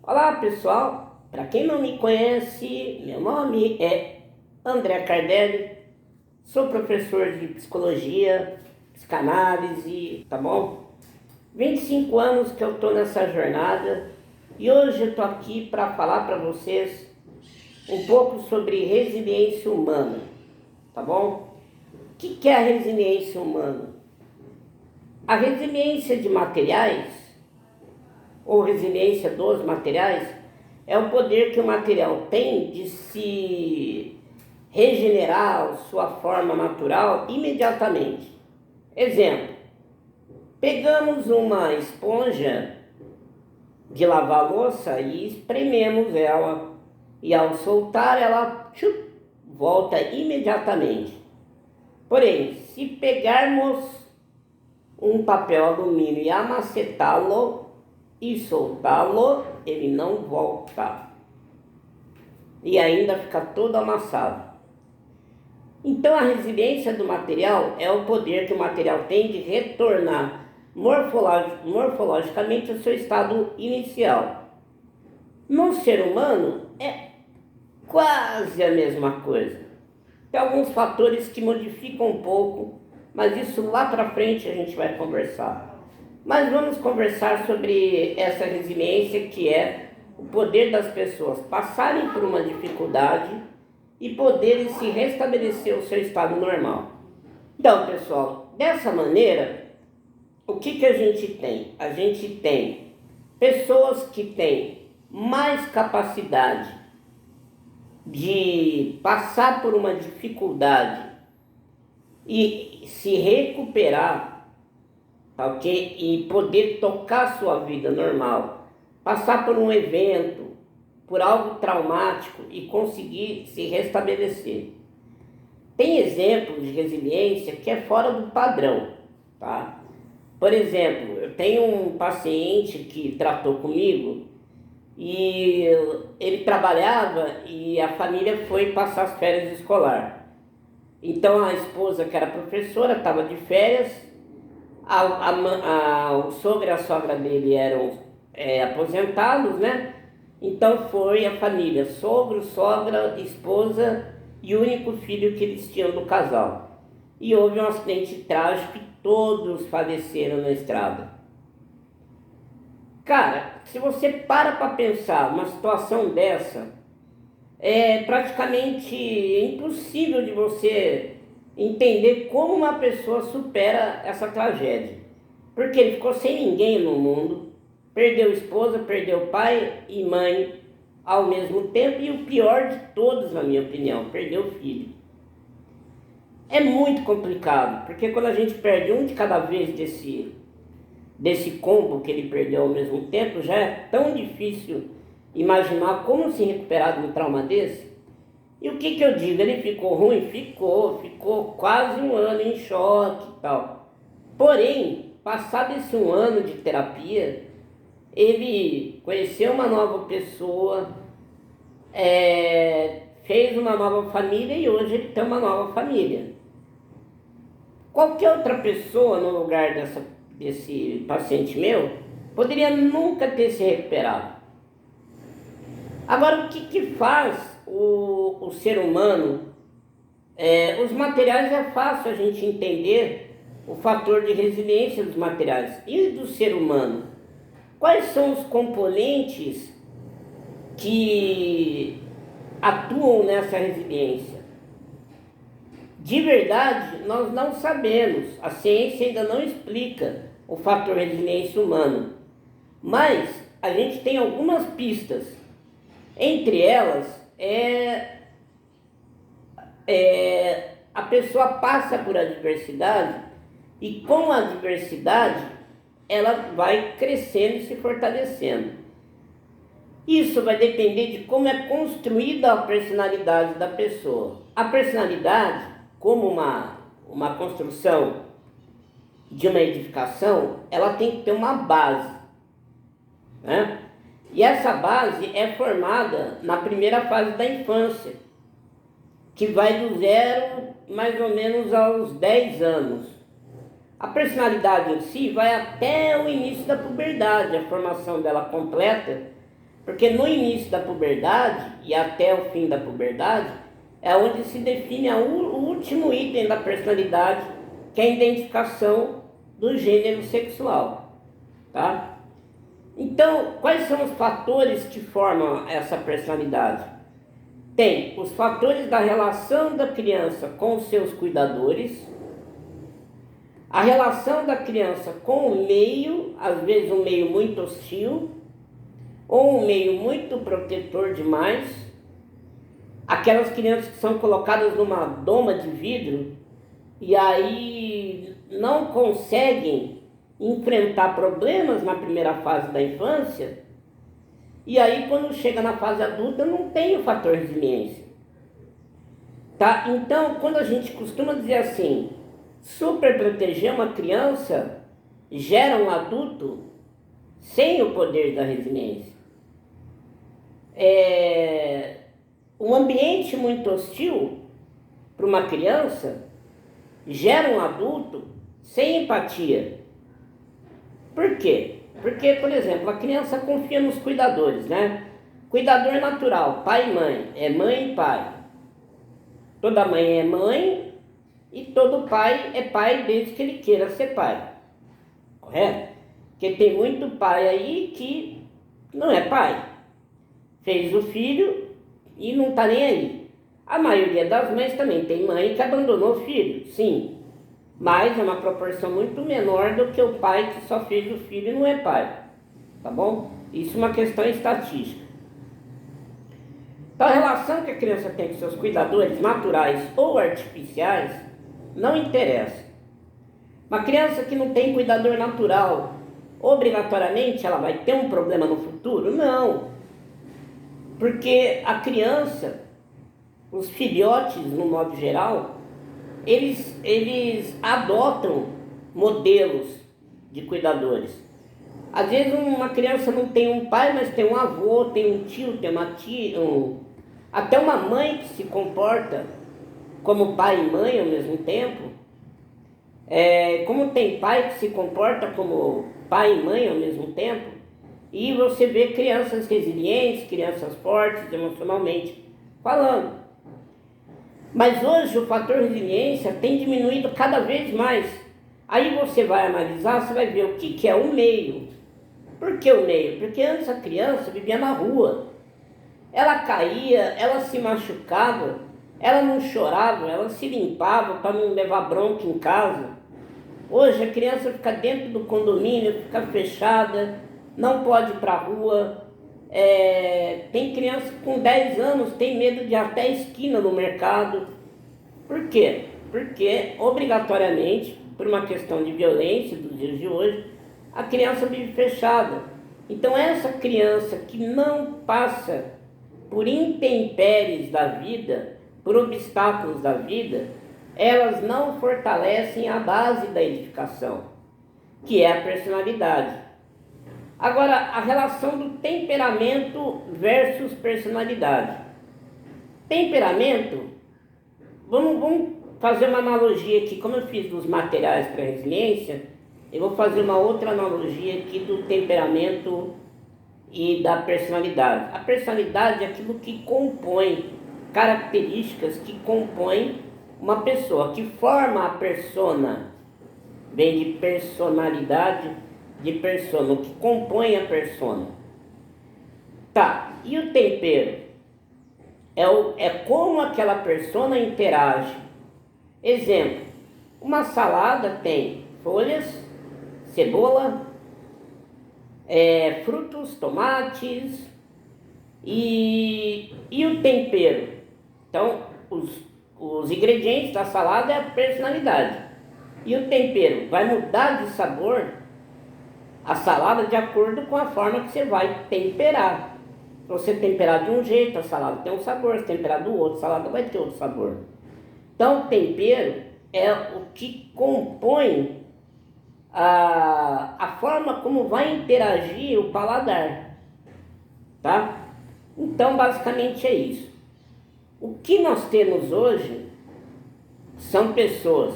Olá pessoal, para quem não me conhece, meu nome é André Cardelli, sou professor de psicologia, psicanálise, tá bom? 25 anos que eu estou nessa jornada e hoje eu estou aqui para falar para vocês um pouco sobre resiliência humana, tá bom? O que é a resiliência humana? A resiliência de materiais ou resiliência dos materiais é o poder que o material tem de se regenerar sua forma natural imediatamente. Exemplo, pegamos uma esponja de lavar louça e esprememos ela e ao soltar ela volta imediatamente. Porém, se pegarmos um papel alumínio e amacetá-lo e soltá-lo, ele não volta e ainda fica todo amassado. Então a resiliência do material é o poder que o material tem de retornar morfologicamente ao seu estado inicial. No ser humano é quase a mesma coisa. Tem alguns fatores que modificam um pouco, mas isso lá para frente a gente vai conversar. Mas vamos conversar sobre essa resiliência, que é o poder das pessoas passarem por uma dificuldade e poderem se restabelecer o seu estado normal. Então, pessoal, dessa maneira, o que a gente tem? A gente tem pessoas que têm mais capacidade de passar por uma dificuldade e se recuperar, ok? E poder tocar sua vida normal, passar por um evento, por algo traumático e conseguir se restabelecer. Tem exemplos de resiliência que é fora do padrão, tá? Por exemplo, eu tenho um paciente que tratou comigo e ele trabalhava e a família foi passar as férias escolares. Então a esposa, que era professora, estava de férias. O sogro e a sogra dele eram aposentados, né? Então foi a família, sogro, sogra, esposa e o único filho que eles tinham do casal. E houve um acidente trágico e todos faleceram na estrada. Cara, se você para pensar uma situação dessa, é praticamente impossível de você entender como uma pessoa supera essa tragédia. Porque ele ficou sem ninguém no mundo, perdeu esposa, perdeu pai e mãe ao mesmo tempo, e o pior de todos, na minha opinião, perdeu filho. É muito complicado, porque quando a gente perde um de cada vez desse combo que ele perdeu ao mesmo tempo, já é tão difícil imaginar como se recuperar de um trauma desse. E o que eu digo? Ele ficou ruim? Ficou quase um ano em choque e tal. Porém, passado esse um ano de terapia, ele conheceu uma nova pessoa, fez uma nova família e hoje ele tem uma nova família. Qualquer outra pessoa no lugar desse paciente meu poderia nunca ter se recuperado. Agora, o que faz o ser humano? Os materiais é fácil a gente entender o fator de resiliência dos materiais. E do ser humano? Quais são os componentes que atuam nessa resiliência? De verdade, nós não sabemos. A ciência ainda não explica o fator resiliência humana. Mas a gente tem algumas pistas. Entre elas, a pessoa passa por adversidade e com a adversidade ela vai crescendo e se fortalecendo. Isso vai depender de como é construída a personalidade da pessoa. A personalidade, como uma construção de uma edificação, ela tem que ter uma base, né? E essa base é formada na primeira fase da infância, que vai do 0 mais ou menos aos 10 anos. A personalidade em si vai até o início da puberdade, a formação dela completa Porque no início da puberdade e até o fim da puberdade é onde se define o último item da personalidade, que é a identificação do gênero sexual, tá? Então, quais são os fatores que formam essa personalidade? Tem os fatores da relação da criança com os seus cuidadores, a relação da criança com o meio, às vezes um meio muito hostil, ou um meio muito protetor demais, aquelas crianças que são colocadas numa doma de vidro e aí não conseguem enfrentar problemas na primeira fase da infância, e aí quando chega na fase adulta não tem o fator resiliência, tá? Então, quando a gente costuma dizer assim, super proteger uma criança gera um adulto sem o poder da resiliência. Um ambiente muito hostil para uma criança gera um adulto sem empatia. Por quê? Porque, por exemplo, a criança confia nos cuidadores, né? Cuidador natural, pai e mãe, é mãe e pai. Toda mãe é mãe e todo pai é pai desde que ele queira ser pai. Correto? Porque tem muito pai aí que não é pai. Fez o filho e não está nem aí. A maioria das mães também tem mãe que abandonou o filho, sim. Mas é uma proporção muito menor do que o pai que só fez o filho e não é pai. Tá bom? Isso é uma questão estatística. Então a relação que a criança tem com seus cuidadores naturais ou artificiais não interessa. Uma criança que não tem cuidador natural, obrigatoriamente ela vai ter um problema no futuro? Não. Porque a criança, os filhotes no modo geral, eles adotam modelos de cuidadores. Às vezes uma criança não tem um pai, mas tem um avô, tem um tio, tem uma tia, até uma mãe que se comporta como pai e mãe ao mesmo tempo. Como tem pai que se comporta como pai e mãe ao mesmo tempo, e você vê crianças resilientes, crianças fortes emocionalmente falando. Mas hoje o fator resiliência tem diminuído cada vez mais. Aí você vai analisar, você vai ver o que é o meio. Por que o meio? Porque antes a criança vivia na rua. Ela caía, ela se machucava, ela não chorava, ela se limpava para não levar bronca em casa. Hoje a criança fica dentro do condomínio, fica fechada, não pode ir para a rua. Tem criança com 10 anos, tem medo de ir até a esquina no mercado. Por quê? Porque, obrigatoriamente, por uma questão de violência dos dias de hoje, a criança vive fechada. Então essa criança que não passa por intempéries da vida, por obstáculos da vida, elas não fortalecem a base da edificação, que é a personalidade. Agora, a relação do temperamento versus personalidade. Temperamento, vamos fazer uma analogia aqui, como eu fiz dos materiais para resiliência, eu vou fazer uma outra analogia aqui do temperamento e da personalidade. A personalidade é aquilo que compõe, características que compõem uma pessoa, que forma a persona, vem de personalidade, de persona, o que compõe a persona. Tá, e o tempero? É como aquela persona interage. Exemplo, uma salada tem folhas, cebola, frutos, tomates e o tempero. Então, os ingredientes da salada é a personalidade. E o tempero vai mudar de sabor a salada de acordo com a forma que você vai temperar. Se você temperar de um jeito, a salada tem um sabor. Se temperar do outro, a salada vai ter outro sabor. Então, o tempero é o que compõe a forma como vai interagir o paladar, tá? Então, basicamente é isso. O que nós temos hoje são pessoas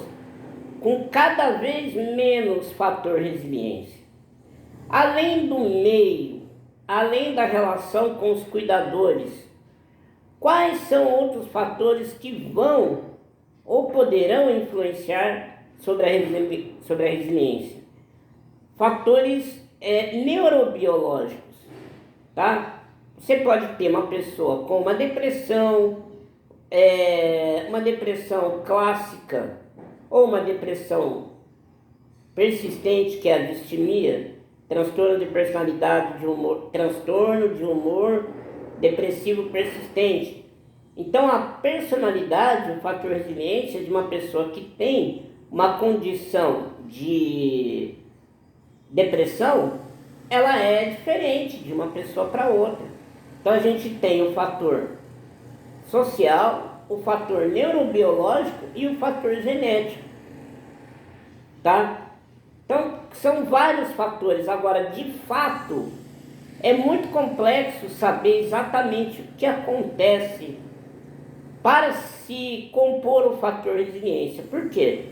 com cada vez menos fator resiliência. Além do meio, além da relação com os cuidadores, quais são outros fatores que vão ou poderão influenciar sobre a resiliência? Fatores neurobiológicos, tá? Você pode ter uma pessoa com uma depressão clássica ou uma depressão persistente, que é a distimia, transtorno de personalidade, transtorno de humor depressivo persistente. Então, a personalidade, o fator resiliência de uma pessoa que tem uma condição de depressão, ela é diferente de uma pessoa para outra. Então, a gente tem o fator social, o fator neurobiológico e o fator genético, tá? Então, são vários fatores. Agora, de fato, é muito complexo saber exatamente o que acontece para se compor o fator resiliência. Por quê?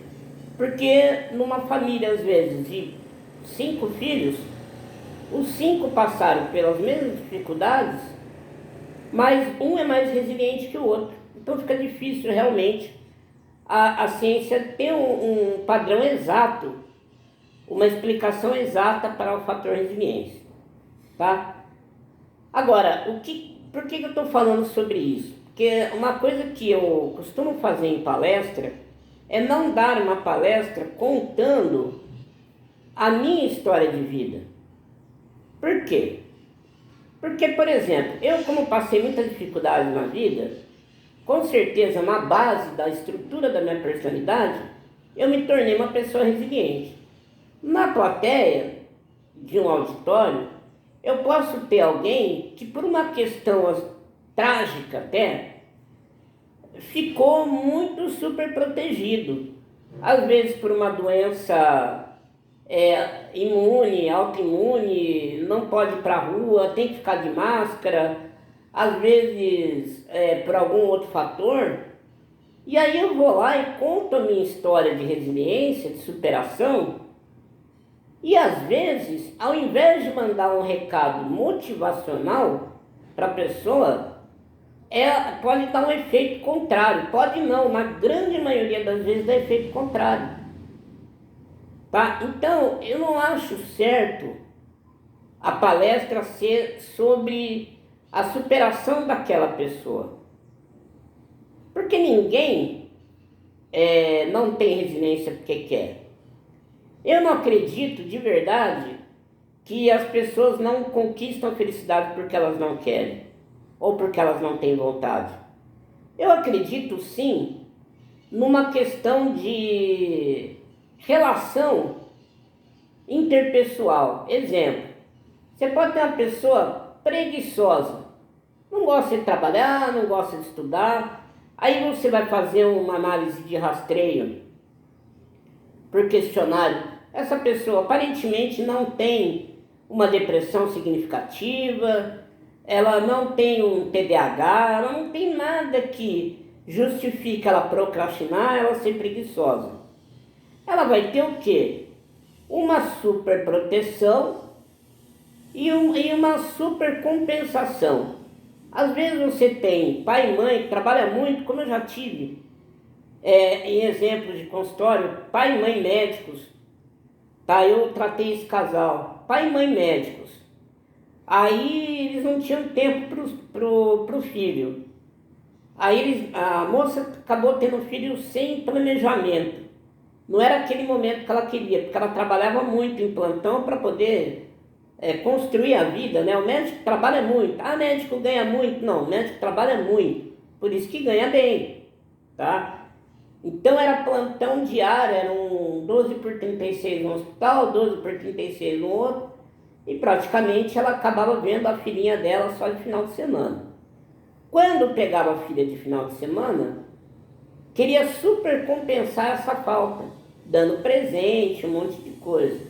Porque numa família, às vezes, de 5 filhos, os 5 passaram pelas mesmas dificuldades, mas um é mais resiliente que o outro. Então fica difícil realmente a ciência ter um padrão exato, uma explicação exata para o fator resiliência, tá? Agora, por que eu estou falando sobre isso? Porque uma coisa que eu costumo fazer em palestra é não dar uma palestra contando a minha história de vida. Por quê? Porque, por exemplo, eu, como passei muita dificuldade na vida, com certeza na base da estrutura da minha personalidade, eu me tornei uma pessoa resiliente. Na plateia de um auditório, eu posso ter alguém que, por uma questão trágica até, ficou muito super protegido. Às vezes por uma doença imune, autoimune, não pode ir para a rua, tem que ficar de máscara, às vezes por algum outro fator. E aí eu vou lá e conto a minha história de resiliência, de superação, e às vezes, ao invés de mandar um recado motivacional para a pessoa, pode dar um efeito contrário. Pode não, na grande maioria das vezes dá efeito contrário. Tá? Então, eu não acho certo a palestra ser sobre a superação daquela pessoa. Porque ninguém não tem resiliência porque quer. Eu não acredito de verdade que as pessoas não conquistam a felicidade porque elas não querem ou porque elas não têm vontade. Eu acredito sim numa questão de relação interpessoal. Exemplo, você pode ter uma pessoa preguiçosa, não gosta de trabalhar, não gosta de estudar, aí você vai fazer uma análise de rastreio por questionário. Essa pessoa aparentemente não tem uma depressão significativa, ela não tem um TDAH, ela não tem nada que justifique ela procrastinar, ela ser preguiçosa. Ela vai ter o quê? Uma super proteção e uma super compensação. Às vezes você tem pai e mãe que trabalham muito, como eu já tive em exemplos de consultório, pai e mãe médicos, tá? Eu tratei esse casal, pai e mãe médicos. Aí eles não tinham tempo pro filho. Aí a moça acabou tendo filho sem planejamento. Não era aquele momento que ela queria, porque ela trabalhava muito em plantão para poder construir a vida, né? O médico trabalha muito. Ah, médico ganha muito. Não, o médico trabalha muito. Por isso que ganha bem, tá? Então era plantão diário, eram 12 por 36 no hospital, 12 por 36 no outro. E praticamente ela acabava vendo a filhinha dela só de final de semana. Quando pegava a filha de final de semana, queria super compensar essa falta, dando presente, um monte de coisa.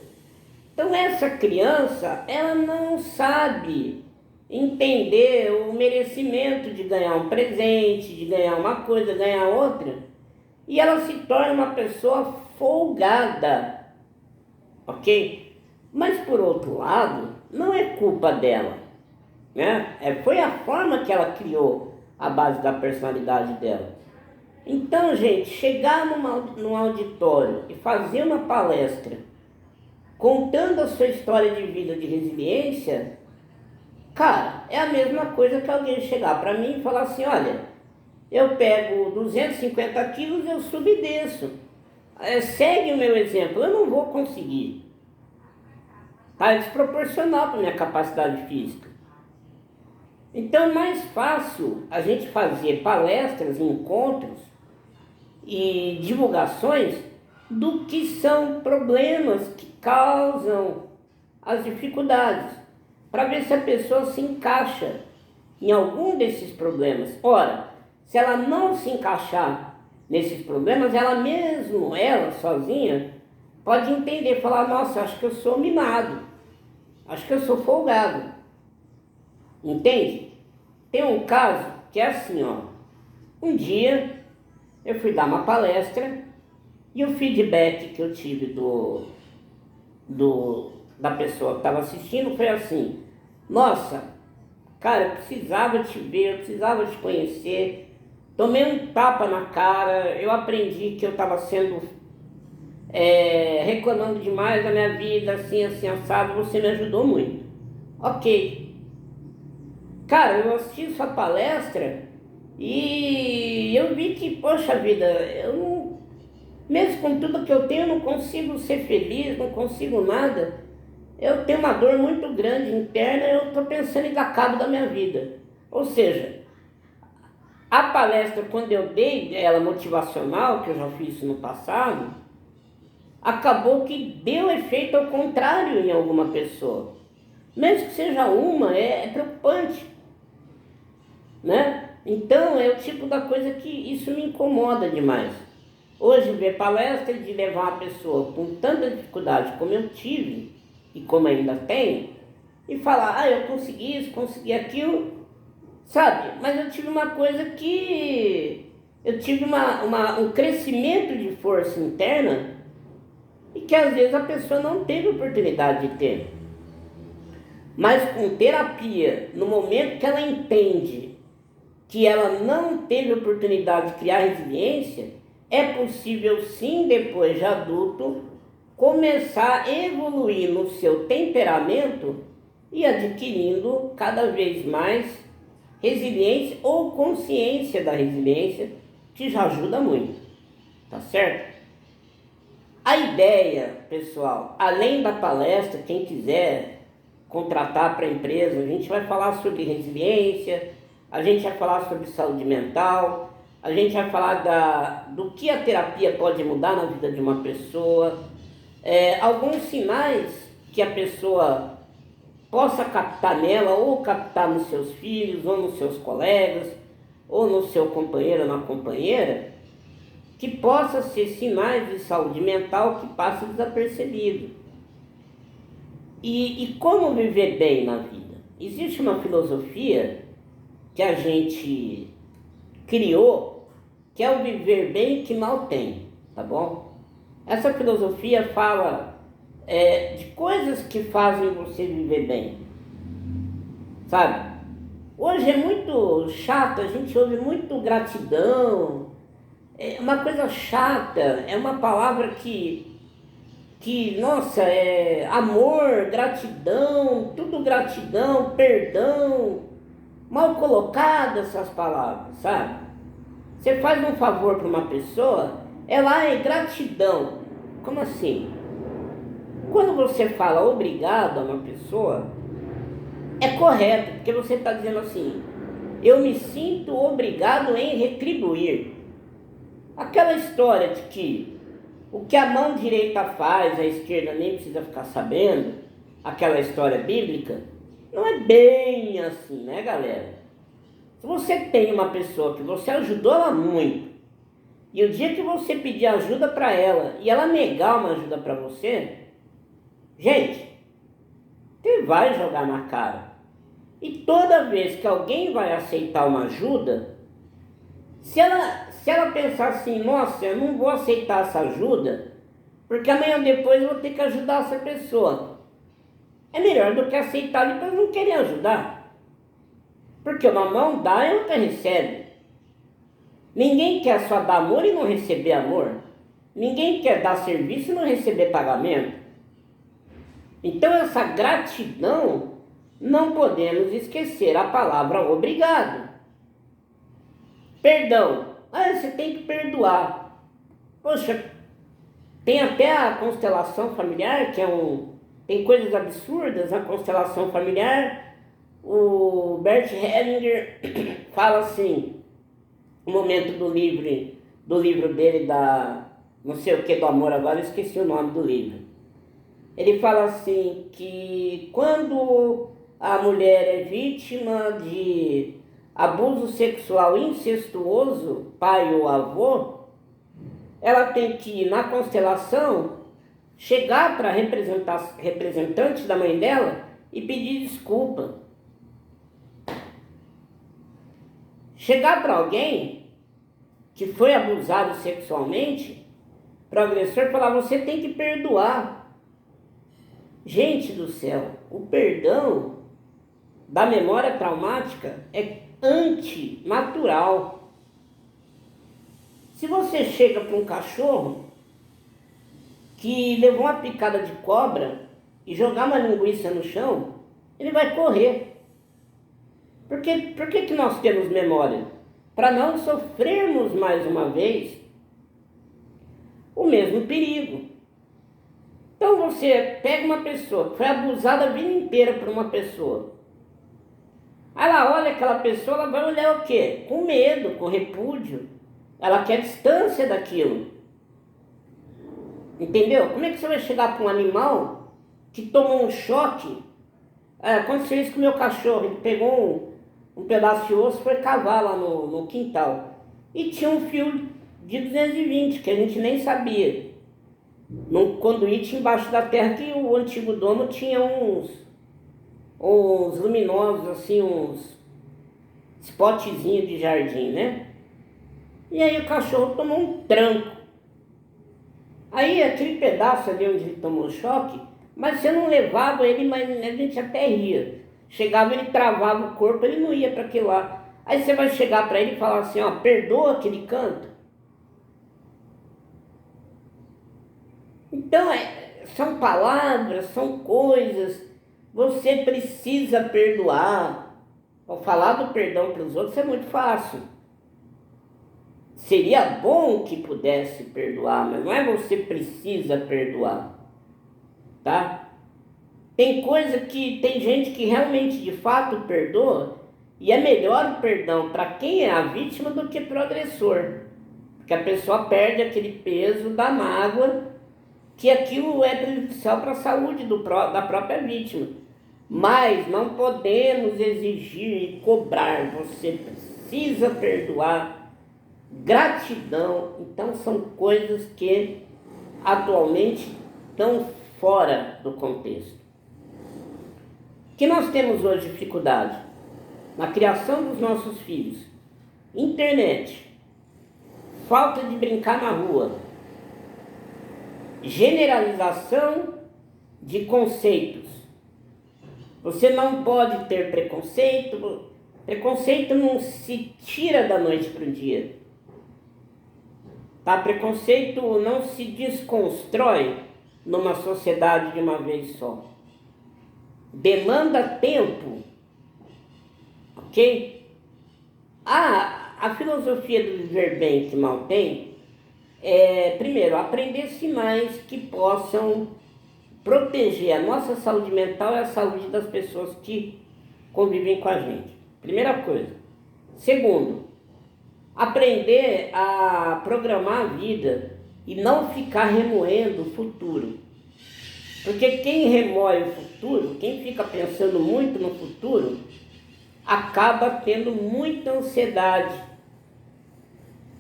Então essa criança, ela não sabe entender o merecimento de ganhar um presente, de ganhar uma coisa, ganhar outra, e ela se torna uma pessoa folgada, ok? Mas por outro lado, não é culpa dela. né? Foi a forma que ela criou a base da personalidade dela. Então, gente, chegar num auditório e fazer uma palestra contando a sua história de vida de resiliência, cara, é a mesma coisa que alguém chegar para mim e falar assim, olha, eu pego 250 quilos e eu subo e desço. Segue o meu exemplo, eu não vou conseguir. Tá? É desproporcional para a minha capacidade física. Então é mais fácil a gente fazer palestras, encontros e divulgações do que são problemas que causam as dificuldades, para ver se a pessoa se encaixa em algum desses problemas. Ora, se ela não se encaixar nesses problemas, ela sozinha, pode entender, falar, nossa, acho que eu sou mimado, acho que eu sou folgado. Entende? Tem um caso que é assim, ó. Um dia eu fui dar uma palestra e o feedback que eu tive da pessoa que estava assistindo foi assim, nossa, cara, eu precisava te ver, eu precisava te conhecer, tomei um tapa na cara, eu aprendi que eu estava sendo reclamando demais da minha vida, assim, assado, você me ajudou muito. Ok. Cara, eu assisti sua palestra e eu vi que, poxa vida, eu não, mesmo com tudo que eu tenho, eu não consigo ser feliz, não consigo nada. Eu tenho uma dor muito grande interna e eu estou pensando em dar cabo da minha vida. Ou seja, a palestra, quando eu dei ela motivacional, que eu já fiz isso no passado, acabou que deu efeito ao contrário em alguma pessoa. Mesmo que seja uma, é preocupante, né? Então é o tipo da coisa que isso me incomoda demais. Hoje ver palestra de levar uma pessoa com tanta dificuldade como eu tive e como ainda tenho, e falar, eu consegui isso, consegui aquilo, sabe? Mas eu tive uma coisa que eu tive um crescimento de força interna e que às vezes a pessoa não teve oportunidade de ter. Mas com terapia, no momento que ela entende que ela não teve oportunidade de criar resiliência, é possível sim, depois de adulto, começar a evoluir no seu temperamento e adquirindo cada vez mais resiliência ou consciência da resiliência, que já ajuda muito, tá certo? A ideia, pessoal, além da palestra, quem quiser contratar para a empresa, a gente vai falar sobre resiliência, a gente vai falar sobre saúde mental, a gente vai falar do que a terapia pode mudar na vida de uma pessoa, alguns sinais que a pessoa possa captar nela, ou captar nos seus filhos, ou nos seus colegas, ou no seu companheiro ou na companheira, que possa ser sinais de saúde mental que passam desapercebido. E como viver bem na vida? Existe uma filosofia que a gente criou, que é o viver bem que mal tem, tá bom? Essa filosofia fala de coisas que fazem você viver bem, sabe? Hoje é muito chato, a gente ouve muito gratidão, é uma coisa chata, é uma palavra que nossa, amor, gratidão, tudo gratidão, perdão, mal colocadas essas palavras, sabe? Você faz um favor para uma pessoa, ela é gratidão. Como assim? Quando você fala obrigado a uma pessoa, é correto, porque você está dizendo assim, eu me sinto obrigado em retribuir. Aquela história de que o que a mão direita faz, a esquerda nem precisa ficar sabendo, aquela história bíblica, não é bem assim, né, galera? Se você tem uma pessoa que você ajudou ela muito, e o dia que você pedir ajuda para ela, e ela negar uma ajuda para você, gente, você vai jogar na cara. E toda vez que alguém vai aceitar uma ajuda, se ela pensar assim, nossa, eu não vou aceitar essa ajuda, porque amanhã ou depois eu vou ter que ajudar essa pessoa. É melhor do que aceitar e depois não querer ajudar. Porque uma mão dá e outra recebe. Ninguém quer só dar amor e não receber amor. Ninguém quer dar serviço e não receber pagamento. Então essa gratidão, não podemos esquecer a palavra obrigado. Perdão. Você tem que perdoar. Poxa, tem até a constelação familiar, que tem coisas absurdas na constelação familiar. O Bert Hellinger fala assim, no momento do livro dele, não sei o que do amor, agora eu esqueci o nome do livro. Ele fala assim, que quando a mulher é vítima de abuso sexual incestuoso, pai ou avô, ela tem que ir na constelação, chegar para representante da mãe dela e pedir desculpa. Chegar para alguém que foi abusado sexualmente, para o agressor, falar: você tem que perdoar. Gente do céu, o perdão da memória traumática é antinatural. Se você chega para um cachorro que levou uma picada de cobra e jogar uma linguiça no chão, ele vai correr. Por que nós temos memória? Para não sofrermos mais uma vez o mesmo perigo. Então você pega uma pessoa que foi abusada a vida inteira por uma pessoa. Aí ela olha aquela pessoa, ela vai olhar o quê? Com medo, com repúdio. Ela quer distância daquilo. Entendeu? Como é que você vai chegar para um animal que tomou um choque? Aconteceu isso com o meu cachorro. Ele pegou um pedaço de osso e foi cavar lá no quintal. E tinha um fio de 220 que a gente nem sabia. Num conduíte embaixo da terra, que o antigo dono tinha uns luminosos, assim, uns spotzinhos de jardim, né? E aí o cachorro tomou um tranco. Aí aquele pedaço ali onde ele tomou choque, mas você não levava ele, mas a gente até ria. Chegava, ele travava o corpo, ele não ia para aquele lá. Aí você vai chegar para ele e falar assim: perdoa aquele canto. Então, são palavras, são coisas. Você precisa perdoar. Ao falar do perdão para os outros é muito fácil. Seria bom que pudesse perdoar, mas não é você precisa perdoar, tá? Tem gente que realmente, de fato, perdoa, e é melhor o perdão para quem é a vítima do que para o agressor. Porque a pessoa perde aquele peso da mágoa, que aquilo é prejudicial para a saúde da própria vítima. Mas não podemos exigir e cobrar. Você precisa perdoar. Gratidão. Então são coisas que atualmente estão fora do contexto. Que nós temos hoje dificuldade na criação dos nossos filhos: internet, falta de brincar na rua, generalização de conceitos. Você não pode ter preconceito. Preconceito não se tira da noite para o dia. Tá? Preconceito não se desconstrói numa sociedade de uma vez só. Demanda tempo. Ok? A filosofia do viver bem que mal tem primeiro, aprender sinais que possam proteger a nossa saúde mental e a saúde das pessoas que convivem com a gente. Primeira coisa. Segundo, aprender a programar a vida e não ficar remoendo o futuro. Porque quem remoe o futuro, quem fica pensando muito no futuro, acaba tendo muita ansiedade.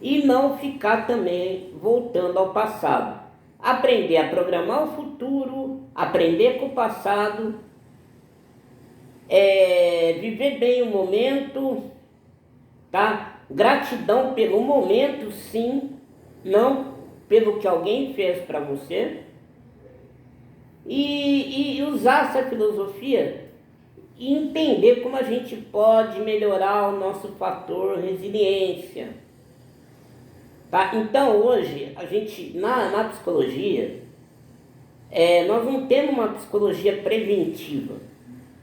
E não ficar também voltando ao passado. Aprender a programar o futuro, aprender com o passado, viver bem o momento, tá? Gratidão pelo momento, sim, não pelo que alguém fez para você. E usar essa filosofia e entender como a gente pode melhorar o nosso fator resiliência. Tá? Então hoje, a gente, na psicologia, nós não temos uma psicologia preventiva,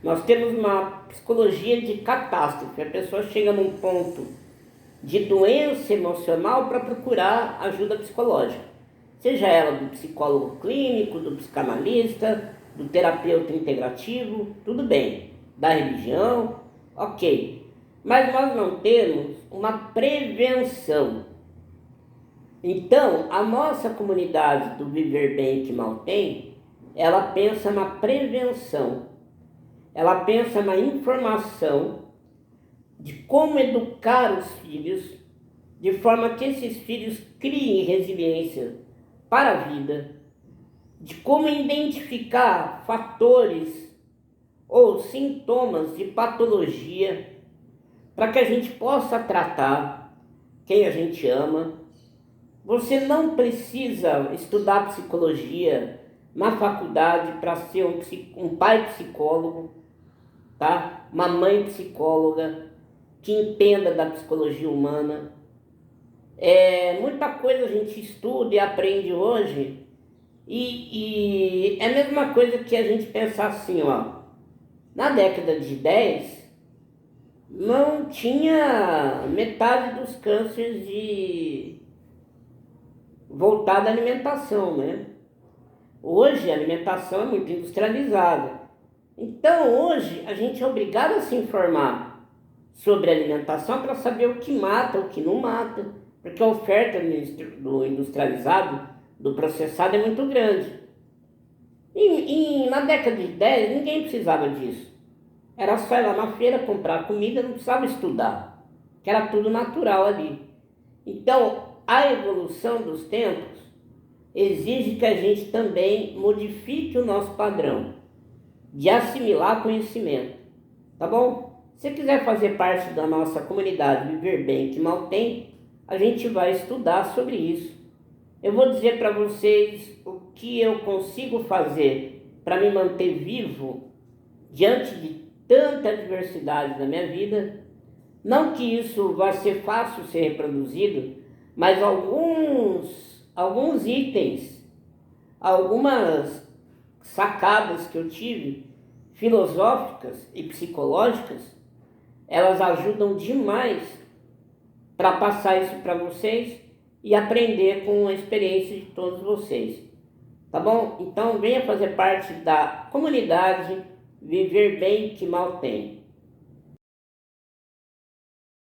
nós temos uma psicologia de catástrofe. A pessoa chega num ponto de doença emocional para procurar ajuda psicológica, seja ela do psicólogo clínico, do psicanalista, do terapeuta integrativo, tudo bem, da religião, ok. Mas nós não temos uma prevenção. Então, a nossa comunidade do Viver Bem Que Mal Tem, ela pensa na prevenção, ela pensa na informação de como educar os filhos, de forma que esses filhos criem resiliência para a vida, de como identificar fatores ou sintomas de patologia, para que a gente possa tratar quem a gente ama. Você não precisa estudar psicologia na faculdade para ser um pai psicólogo, tá? Uma mãe psicóloga que entenda da psicologia humana. Muita coisa a gente estuda e aprende hoje e é a mesma coisa que a gente pensar assim, ó. Na década de 10 não tinha metade dos cânceres voltada à alimentação, né? Hoje a alimentação é muito industrializada. Então hoje a gente é obrigado a se informar sobre alimentação para saber o que mata, o que não mata, porque a oferta do industrializado, do processado é muito grande. Na década de 10 ninguém precisava disso. Era só ir lá na feira comprar comida, não precisava estudar, que era tudo natural ali. Então, a evolução dos tempos exige que a gente também modifique o nosso padrão de assimilar conhecimento, tá bom? Se quiser fazer parte da nossa comunidade Viver Bem Que Mal Tem, a gente vai estudar sobre isso. Eu vou dizer para vocês o que eu consigo fazer para me manter vivo diante de tanta adversidade na minha vida. Não que isso vá ser fácil ser reproduzido, mas alguns itens, algumas sacadas que eu tive, filosóficas e psicológicas, elas ajudam demais para passar isso para vocês e aprender com a experiência de todos vocês. Tá bom? Então venha fazer parte da comunidade Viver Bem Que Mal Tem.